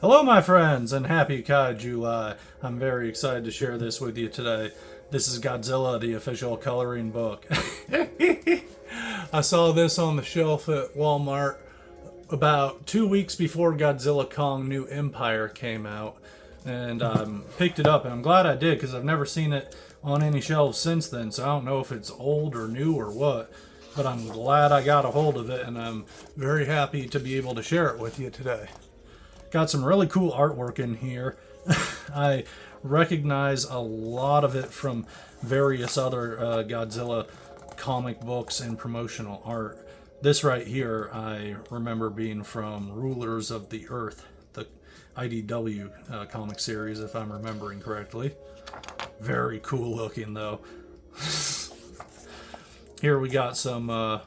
Hello, my friends, and happy Kai July. I'm very excited to share this with you today. This is Godzilla, the official coloring book. I saw this on the shelf at Walmart about 2 weeks before Godzilla Kong New Empire came out, and picked it up, and I'm glad I did because I've never seen it on any shelves since then, so I don't know if it's old or new or what, but I'm glad I got a hold of it, and I'm very happy to be able to share it with you today. Got some really cool artwork in here. I recognize a lot of it from various other Godzilla comic books and promotional art. This right here I remember being from Rulers of the Earth, the IDW comic series, if I'm remembering correctly. Very cool looking though. Here we got some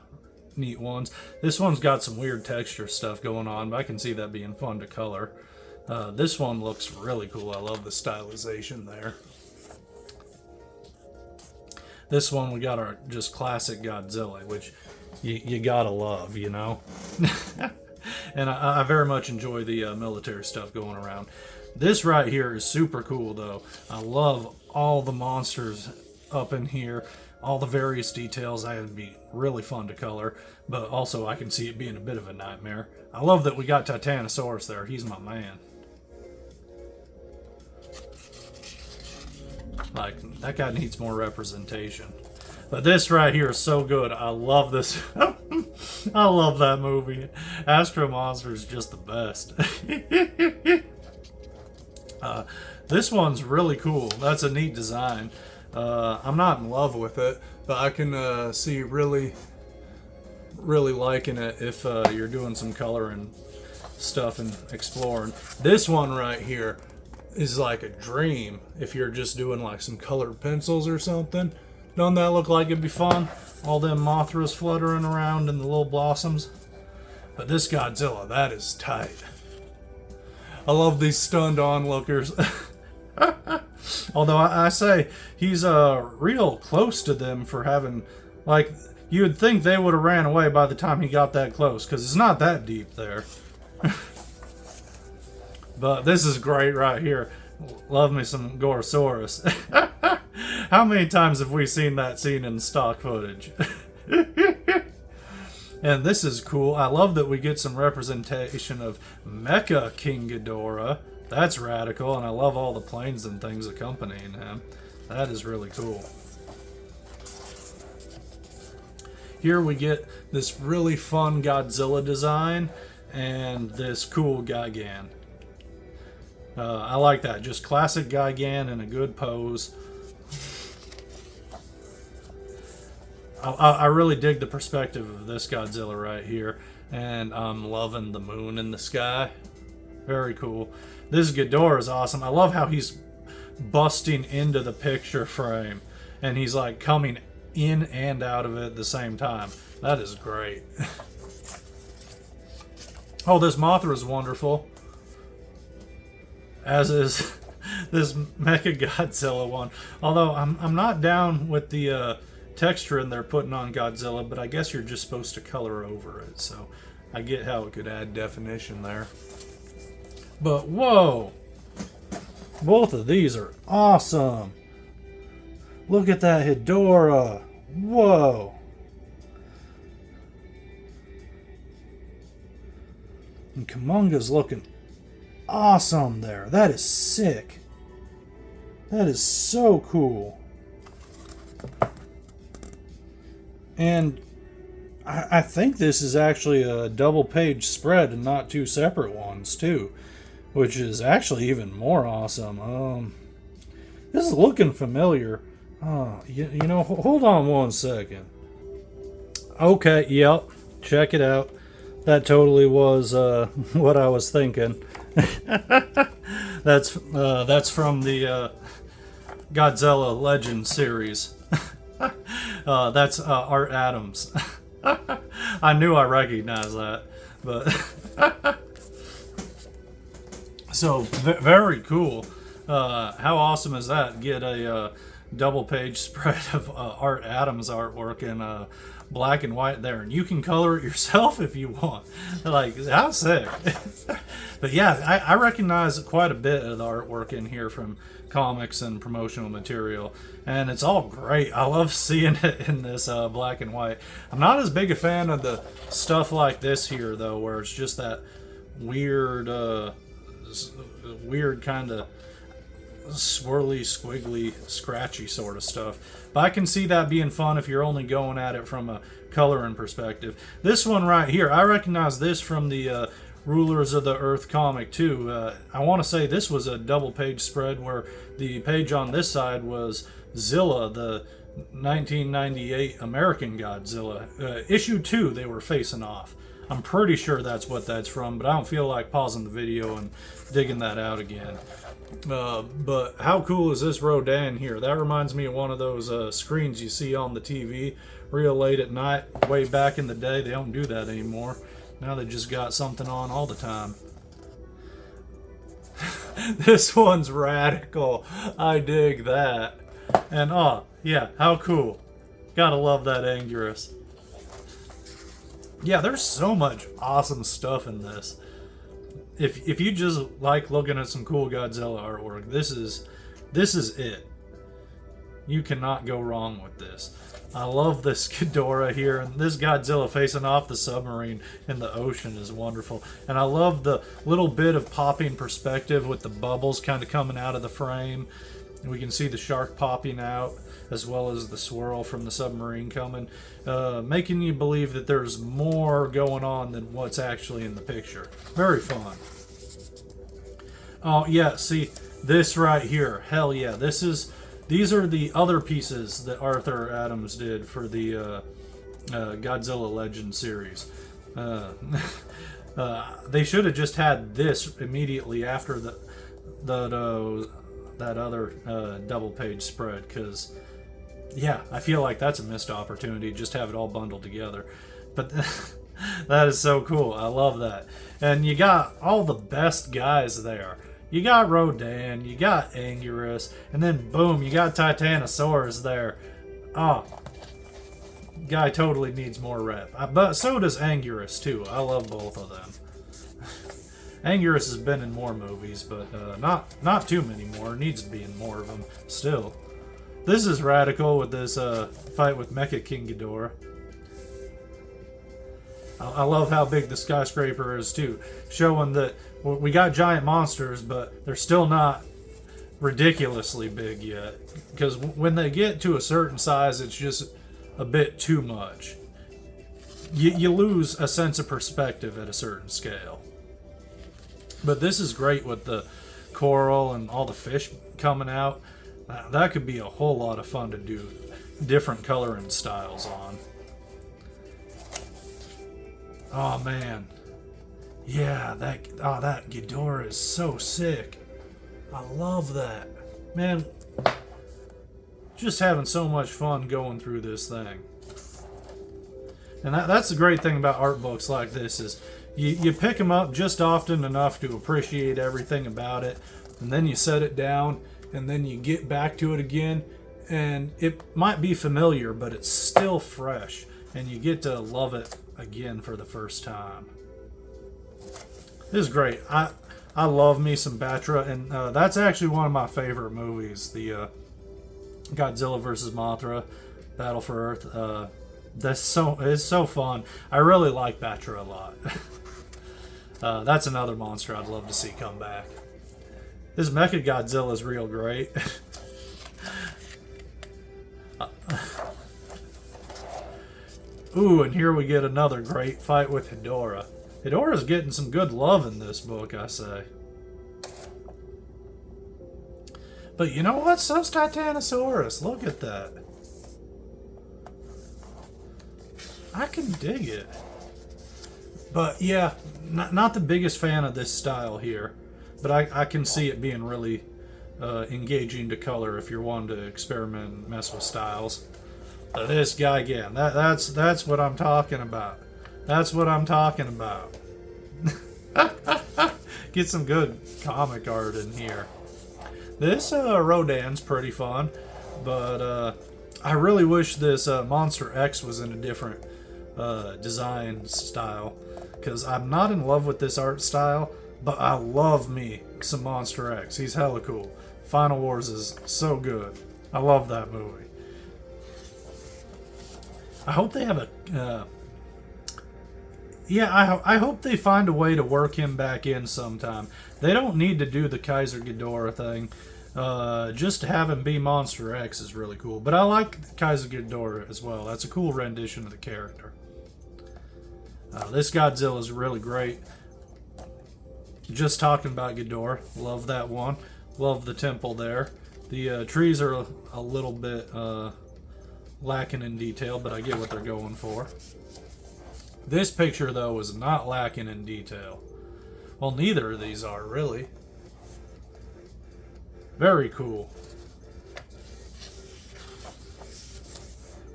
neat ones. This one's got some weird texture stuff going on, but I can see that being fun to color. This one looks really cool. I love the stylization there. This one we got our just classic Godzilla, which you gotta love, you know. And I very much enjoy the military stuff going around. This right here is super cool though. I love all the monsters up in here. All the various details. That would be really fun to color, but also I can see it being a bit of a nightmare. I love that we got Titanosaurus there. He's my man. Like, that guy needs more representation. But this right here is so good. I love this. I love that movie. Astro Monster is just the best. This one's really cool. That's a neat design. I'm not in love with it, but I can see really liking it if you're doing some coloring stuff and exploring. This one right here is like a dream if you're just doing like some colored pencils or something. Don't that look like it'd be fun? All them Mothras fluttering around and the little blossoms. But this Godzilla, that is tight. I love these stunned onlookers. Although I say he's real close to them for having, like, you would think they would have ran away by the time he got that close, because it's not that deep there. But this is great right here. Love me some Gorosaurus. How many times have we seen that scene in stock footage? And this is cool. I love that we get some representation of Mecha King Ghidorah. That's radical, and I love all the planes and things accompanying him. That is really cool. Here we get this really fun Godzilla design and this cool Gigan. I like that. Just classic Gigan in a good pose. I really dig the perspective of this Godzilla right here, and I'm loving the moon in the sky. Very cool. This Ghidorah is awesome. I love how he's busting into the picture frame and he's like coming in and out of it at the same time. That is great. Oh, this Mothra is wonderful. As is this Mecha Godzilla one. Although I'm not down with the texturing they're putting on Godzilla, but I guess you're just supposed to color over it. So I get how it could add definition there. But whoa, both of these are awesome. Look at that Hedorah. Whoa. And Kumonga's looking awesome there. That is sick. That is so cool. And I think this is actually a double page spread and not two separate ones too, which is actually even more awesome. This is looking familiar. You know, hold on one second. Okay, yep, check it out. That totally was what I was thinking. That's from the Godzilla Legends series. That's Art Adams. I knew I recognized that, but so very cool. How awesome is that? Get a double page spread of Art Adams artwork in black and white there, and you can color it yourself if you want. Like, how sick. But yeah, I recognize quite a bit of the artwork in here from comics and promotional material, and it's all great. I love seeing it in this black and white. I'm not as big a fan of the stuff like this here, though, where it's just that weird, weird kind of swirly, squiggly, scratchy sort of stuff. But I can see that being fun if you're only going at it from a coloring perspective. This one right here, I recognize this from the Rulers of the Earth comic too. I want to say this was a double page spread where the page on this side was Zilla, the 1998 American Godzilla. Issue 2, they were facing off. I'm pretty sure that's what that's from, but I don't feel like pausing the video and digging that out again. But how cool is this Rodan here? That reminds me of one of those screens you see on the TV real late at night. Way back in the day, they don't do that anymore. Now they just got something on all the time. This one's radical. I dig that. And yeah, how cool. Gotta love that Anguirus. Yeah, there's so much awesome stuff in this. If you just like looking at some cool Godzilla artwork, this is it. You cannot go wrong with this. I love this Ghidorah here, and this Godzilla facing off the submarine in the ocean is wonderful. And I love the little bit of popping perspective with the bubbles kind of coming out of the frame. And we can see the shark popping out, as well as the swirl from the submarine coming, making you believe that there's more going on than what's actually in the picture. Very fun. Oh yeah, see this right here. Hell yeah, these are the other pieces that Arthur Adams did for the Godzilla Legend series. They should have just had this immediately after that other double page spread, because yeah, I feel like that's a missed opportunity, just have it all bundled together. But that is so cool. I love that. And you got all the best guys there. You got Rodan, you got Anguirus, and then boom, you got Titanosaurus there. Guy totally needs more rep. But so does Anguirus too. I love both of them. Anguirus has been in more movies, but not too many more. Needs to be in more of them still. This is radical with this fight with Mecha King Ghidorah. I love how big the skyscraper is too, showing that we got giant monsters, but they're still not ridiculously big yet. Because when they get to a certain size, it's just a bit too much. You lose a sense of perspective at a certain scale. But this is great with the coral and all the fish coming out. That could be a whole lot of fun to do different coloring styles on. Oh man. Yeah, that Ghidorah is so sick. I love that. Man, just having so much fun going through this thing. And that's the great thing about art books like this is you pick them up just often enough to appreciate everything about it, and then you set it down, and then you get back to it again, and it might be familiar, but it's still fresh, and you get to love it again for the first time. This is great. I love me some Batra, and that's actually one of my favorite movies, the Godzilla vs. Mothra, Battle for Earth. It's so fun. I really like Batra a lot. That's another monster I'd love to see come back. This Mecha Godzilla is real great. Ooh, and here we get another great fight with Hedorah. Hedorah's getting some good love in this book, I say. But you know what? So's Titanosaurus. Look at that. I can dig it. But yeah, not the biggest fan of this style here. But I can see it being really engaging to color if you're wanting to experiment and mess with styles. But this guy again, that's what I'm talking about. That's what I'm talking about. Get some good comic art in here. This Rodan's pretty fun, but I really wish this Monster X was in a different design style, because I'm not in love with this art style, But I love me some Monster X. He's hella cool. Final Wars is so good. I love that movie. I hope they have a... yeah, I hope they find a way to work him back in sometime. They don't need to do the Kaiser Ghidorah thing. Just to have him be Monster X is really cool. But I like Kaiser Ghidorah as well. That's a cool rendition of the character. This Godzilla is really great. Just talking about Ghidorah. Love that one. Love the temple there. The trees are a little bit lacking in detail, but I get what they're going for. This picture, though, is not lacking in detail. Well, neither of these are, really. Very cool.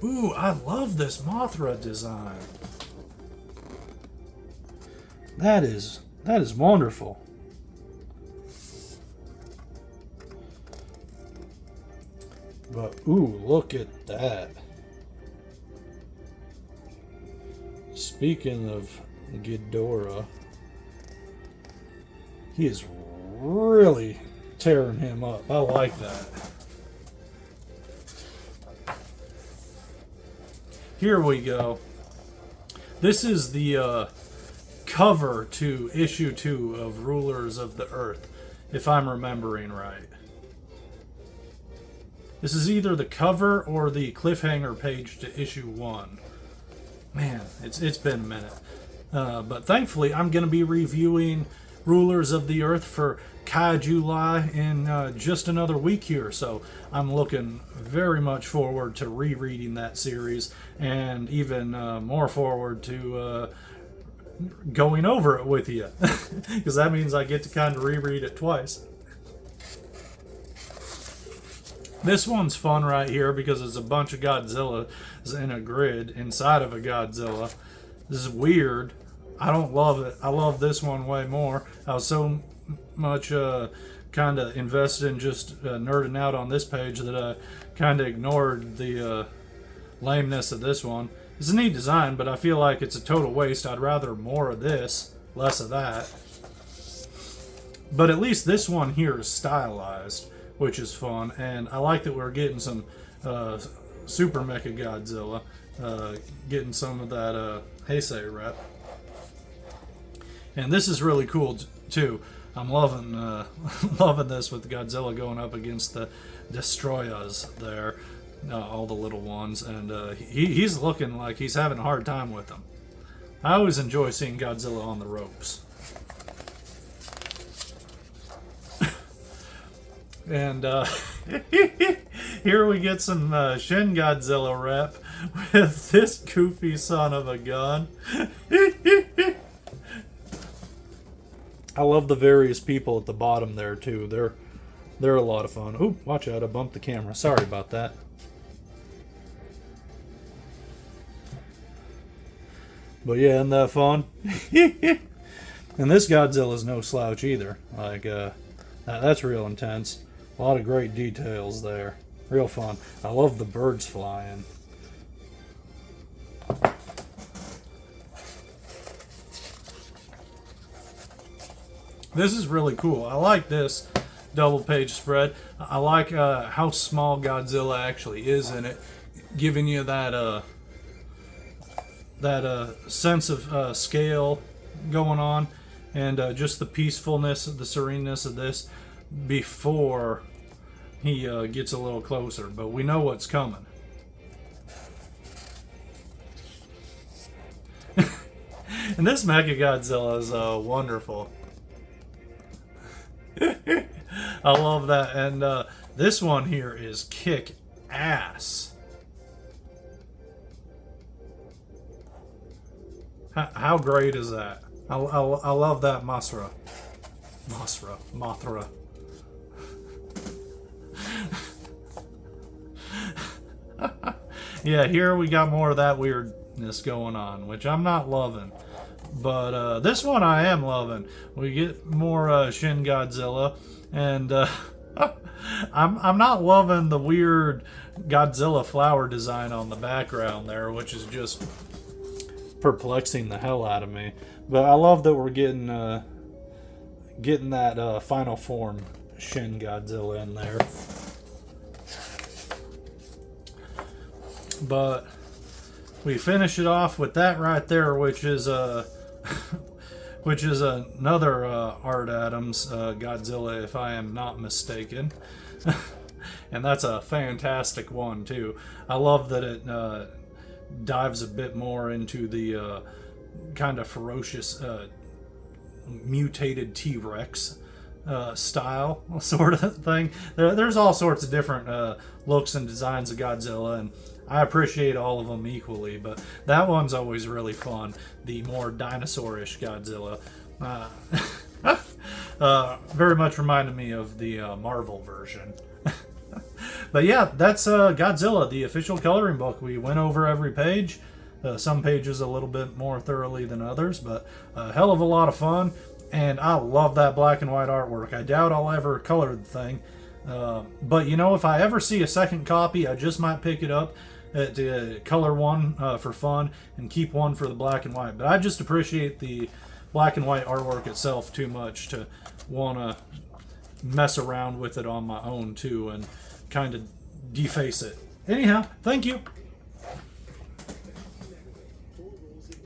Ooh, I love this Mothra design. That is wonderful. But, ooh, look at that. Speaking of Ghidorah, he is really tearing him up. I like that. Here we go. This is the cover to issue 2 of Rulers of the Earth, if I'm remembering right. This is either the cover or the cliffhanger page to issue 1. Man, it's been a minute. But thankfully, I'm going to be reviewing Rulers of the Earth for July in just another week here. So I'm looking very much forward to rereading that series, and even more forward to going over it with you. Because that means I get to kind of reread it twice. This one's fun right here because it's a bunch of Godzillas in a grid inside of a Godzilla. This is weird. I don't love it. I love this one way more. I was so much kind of invested in just nerding out on this page that I kind of ignored the lameness of this one. It's a neat design, but I feel like it's a total waste. I'd rather more of this, less of that. But at least this one here is stylized, which is fun, and I like that we're getting some Super Mecha Godzilla, getting some of that Heisei rep. And this is really cool too. I'm loving loving this with Godzilla going up against the Destroyers there, all the little ones, and he's looking like he's having a hard time with them. I always enjoy seeing Godzilla on the ropes. And here we get some Shin Godzilla rep with this goofy son of a gun. I love the various people at the bottom there too. They're a lot of fun. Ooh, watch out! I bumped the camera. Sorry about that. But yeah, isn't that fun? And this Godzilla's no slouch either. Like that's real intense. A lot of great details there. Real fun. I love the birds flying. This is really cool. I like this double page spread. I like how small Godzilla actually is in it, giving you that sense of scale going on, and just the peacefulness, the sereneness of this before he gets a little closer. But we know what's coming. And this Mechagodzilla is wonderful. I love that. And this one here is kick ass. How great is that? I love that Mothra. Yeah, here we got more of that weirdness going on, which I'm not loving. But this one I am loving. We get more Shin Godzilla, and I'm not loving the weird Godzilla flower design on the background there, which is just perplexing the hell out of me. But I love that we're getting getting that final form Shin Godzilla in there. But we finish it off with that right there, which is which is another Art Adams Godzilla, if I am not mistaken. And that's a fantastic one too. I love that it dives a bit more into the kind of ferocious mutated T-Rex style sort of thing. There's all sorts of different looks and designs of Godzilla, and I appreciate all of them equally, but that one's always really fun. The more dinosaurish Godzilla. Very much reminded me of the Marvel version. But yeah, that's Godzilla, the official coloring book. We went over every page. Some pages a little bit more thoroughly than others, but a hell of a lot of fun. And I love that black and white artwork. I doubt I'll ever color the thing. But you know, if I ever see a second copy, I just might pick it up to color one for fun and keep one for the black and white. But I just appreciate the black and white artwork itself too much to want to mess around with it on my own too and kind of deface it. Anyhow, thank you.